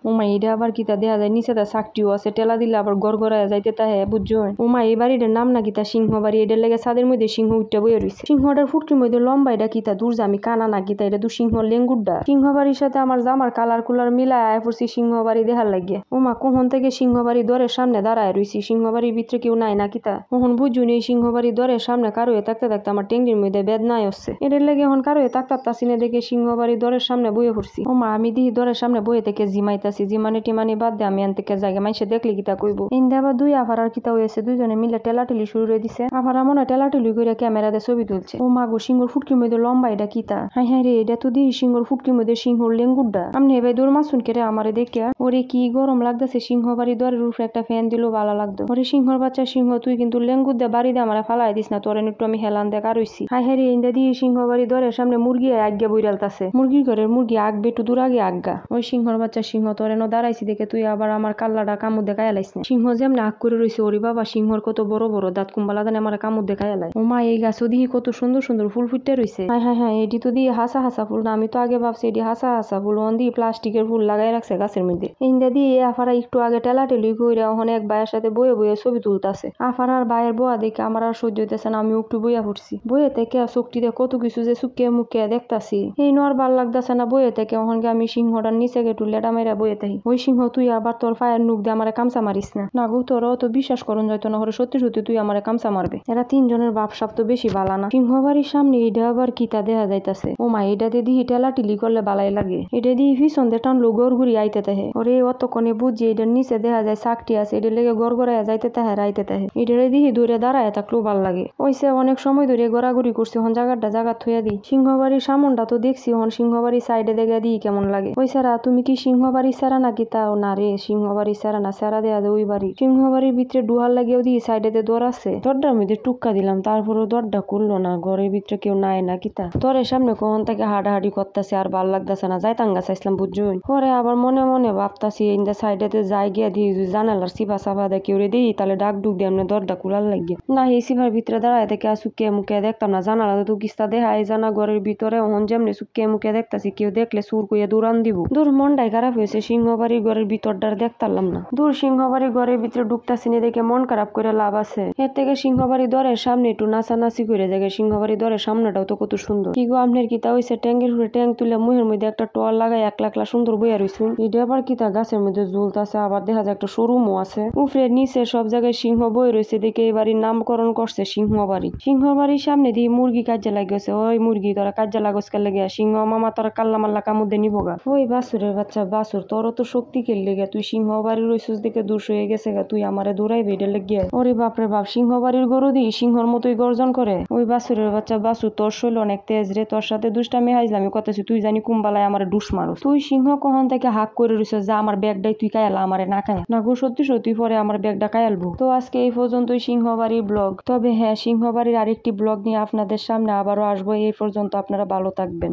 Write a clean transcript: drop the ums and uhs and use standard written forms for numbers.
ওমা এটা আবার কিতা দেয়া যায় নিচে তা চাকটিও আছে টেলা দিলে আবার গড়গড়ায় যাইতে তাহে বুঝছো। ওমা এই বাড়িটার নাম না কিতা সিংহ বাড়ি। এটার লেগে ছাদের মধ্যে সিংহ উঠতে বইয়ে রয়েছে। সিংহটার ফুটকির মধ্যে লম্বা এটা কিতা দূর আমি কানা না কিতা এটা তো সিংহ লেঙ্গুড্ডা। সিংহ বাড়ির সাথে আমার জামার কালার কুলার মিলায় আয় পড়ছি সিংহ বাড়ি দেখার লাগিয়ে। ওমা কখন থেকে সিংহ বাড়ি দরের সামনে দাঁড়ায় রয়েছি। সিংহ বাড়ির ভিতরে কেউ নাই না কিতা। কখন বুঝুন এই সিংহ বাড়ি দরের সামনে কারো থাকতে থাকতে আমার টেঙ্গির মধ্যে বেদনায় হচ্ছে। এটার লেগে এখন কারো তাকতাছি না দেখে সিংহ বাড়ি দরের সামনে বইয়ে পড়ছি। ওমা আমি দিহি দরের সামনে বইয়ে থেকে জিমাইতাছি। জিমানি টিমানি বাদ দিয়ে আমি আনতে জায়গা মাইসে দেখলে কিতা কইব। ইন্দা আবার দুই আফার আর কিতা হয়েছে দুইজনে মিলে টেলাটেলি শুরু করে দিছে। আফারা মনে হয় টেলাটেলি করে ক্যামেরাতে ছবি তুলছে। ও মা গো সিংহর ফুটকির মধ্যে লম্বা এটা কিতা। হাই হাই রে এটা তো দিহি সিংহর ফুটকির মধ্যে সিংহর লেঙ্গুড্ডা। আমনে এবার দৌড় মাসুন কেরে আমারে দেখিয়া। ওরে কি গরম লাগতেছে। সিংহ বাড়ি দরের উপরে একটা ফ্যান দিল ভালো লাগতো। ওরে সিংহর বাচ্চা সিংহ তুই কিন্তু লেঙ্গুদ্দা বাড়ি দিয়ে আমার ফালাই দিস না। তোর একটু আমি হেলান দেখা রইছি। হাই হাই রে ইন্দা দিহি সিংহ বাড়ি দরের সামনে মুরগি আজ্ঞা বইরালতাছে। মুরগির ঘরের মুরগি আগবে একটু দূর আগে আজ্ঞা। ওই সিংহর বাচ্চা সিংহ তোর এনে দাঁড়াইছি দেখে তুই আবার আমার কাল্লাটা কামুদ দেখাই আলাইস না। সিংহ যেমন আগ করে রয়েছে। ওরে বাবা সিংহর কত বড় বড় দাঁত কুম্বালা দানে আমার কামুদ দেখাই আলাই। ও মা এই গাছও দিহি কত সুন্দর সুন্দর ফুল ফুটতে রয়েছে। হ্যাঁ হ্যাঁ হ্যাঁ এটি তো দিয়ে হাসা হাসা ফুল না। আমি তো আগে ভাবছি এটি হাসা হাসা ফুল। অন দিয়ে প্লাস্টিকের ফুল লাগাই রাখছে গাছের মধ্যে। ইন্দা দিয়ে আফারা একটু আগে টেলাটেলি করে ওখানে এক ভাইয়ের সাথে বয়ে বয়ে ছবি তুলতাছে। আফারার ভাইয়ের বোয়া দেখে আমার আর সহ্য হইতেছে না। আমি একটু বইয়া পড়ছি। বইয়ে থেকে চোখটিতে কত কিছু যে চুকে মুখে দেখতাছি। এই নর ভাল লাগতেছে না বইয়ে থেকে। ওখানকে আমি সিংহটার নিচে একটু লেটা মেরা বইয়ে থাকি। ওই সিংহ তুই আবার তোর ফায়ের নুক দিয়ে আমার কামচা মারিস না। না গো তোর তো বিশ্বাস করুন যাইতো না। সত্যি সত্যি তুই আমার কামচা মারবে। এরা তিনজনের বাপসাপ তো বেশি বালা না। সিংহ বাড়ির সামনে এটা আবার কিতা দেখা যাইতাছে। ও মা এটাতে দিহি টেলাটিলি করলে বালাই লাগে। এটা দিহি ভীষণ দে টানলো গড় ঘুরি আইতে তাহে। ওরে অতক্ষণে বুঝছি এটার নিচে দেখা যায় চাকটি আছে। এটা লেগে গড় গড়াইয়া যাইতে তাহে রাইতে তাহে। এটারে দিহি দূরে দাঁড়ায় থাকলেও ভাল লাগে। ওইসে অনেক সময় ধরে গড়াগড়ি করছি। হন জায়গা থইয়া দিই। সিংহ বাড়ির সামনটা তো দেখছি। হন সিংহ বাড়ির সাইডে দেখা দিই কেমন লাগে। ওই সারা তুমি কি সিংহ বাড়ির সারা নাকি তাও না রে। সিংহ বাড়ির সারা না সারা দেয়া ওই বাড়ি। সিংহ বাড়ির ভিতরে ডুহার লাগিয়েও দিই সাইডেতে দর আছে। দরটার মধ্যে টুক্কা দিলাম তারপরও দরটা করলো না। ঘরের ভিতরে কেউ নাই না কিতা। তোরের সামনে কখন থেকে হাডাহাডি করতেছে আর ভাল লাগতেছে না। যাইতাঙ্গা চাইছিলাম বুঝুন। পরে আবার মনে মনে ভাবতাছি ইন্দা সাইডেতে যাই গিয়া দিই জানালার সিবা সাবা দেখি ওরে দিই তাহলে ডাক ডুক দিয়ে এমনি দরটা কুলার লাগিয়ে না। এই সিবার ভিতরে দাঁড়ায় থেকে সুকে মুখে দেখতাম না। জানালা তো কিস্তা দেখাই জানা ঘরের ভিতরে ওহন যেমনি সুকে মুখে দেখতাছি। কেউ দেখলে সুর কইয়া দৌড়ান দিব। দূর মনটাই খারাপ হয়েছে। সিংহ বাড়ির ঘরের ভিতরটার দেখতাম না। দূর সিংহ বাড়ির ঘরের ভিতরে ঢুকতাছি না দেখে মন খারাপ করে লাভ আছে। এর থেকে সিংহ বাড়ি দরের সামনে একটু নাচানাচি করে দেখে। সিংহ বাড়ি দরের সামনেটাও তো কত সুন্দর। কি গো আপনার কিতা হইছে। ট্যাঙ্গের উপরে ট্যাঙ্ক তুলে মুহের মধ্যে একটা টল লাগাই একলা একলা সুন্দর বইয়া রইছুন। এটা আবার কিতা গাছের মধ্যে ঝুলতাছে। আবার দেখা যায় একটা শোরুমও আছে। উপরে নিচে সব জায়গায় সিংহ বই রয়েছে দেখে এই বাড়ির নামকরণ করছে সিংহ বাড়ি। সিংহ বাড়ির সামনে দিয়ে মুরগি কাজে লাগিয়েছে। ওই মুরগি তোরা কাজে লাগসকে লেগে সিংহ মামা তোরা কাল্লা মাল্লা কামুদে নিবগা। ওই বাসুরের বাচ্চা বাসুর তোর তো শক্তি খেললে গে। তুই সিংহ বাড়ির রইছিস দেখে দুষ হয়ে গেছে গা। তুই আমারে দৌড়াইবে এটা লেগে। ওরে বাপরে বাপ সিংহ বাড়ির গরু দি সিংহর মতোই গর্জন করে। ওই বাসুরের বাচ্চা বাসুর তোর শৈল অনেক তেজ রে। তোর সাথে দুষ্টামি হাইজলামি করতেছি। তুই জানি কুম্বালায় আমার ডুস মারুস। তুই সিংহ কখন থেকে হাক করে রইছিস যা আমার ব্যাগটাই তুই কায়ালা আমারে না খায় না গো। সত্যি সত্যি পরে আমার ব্যাগটা কায়ালবো। তো আজকে এই পর্যন্তই সিংহ বাড়ির ব্লগ। তবে হ্যাঁ সিংহ বাড়ির আরেকটি ব্লগ নিয়ে আপনাদের সামনে আবারও আসবো। এই পর্যন্ত আপনারা ভালো থাকবেন।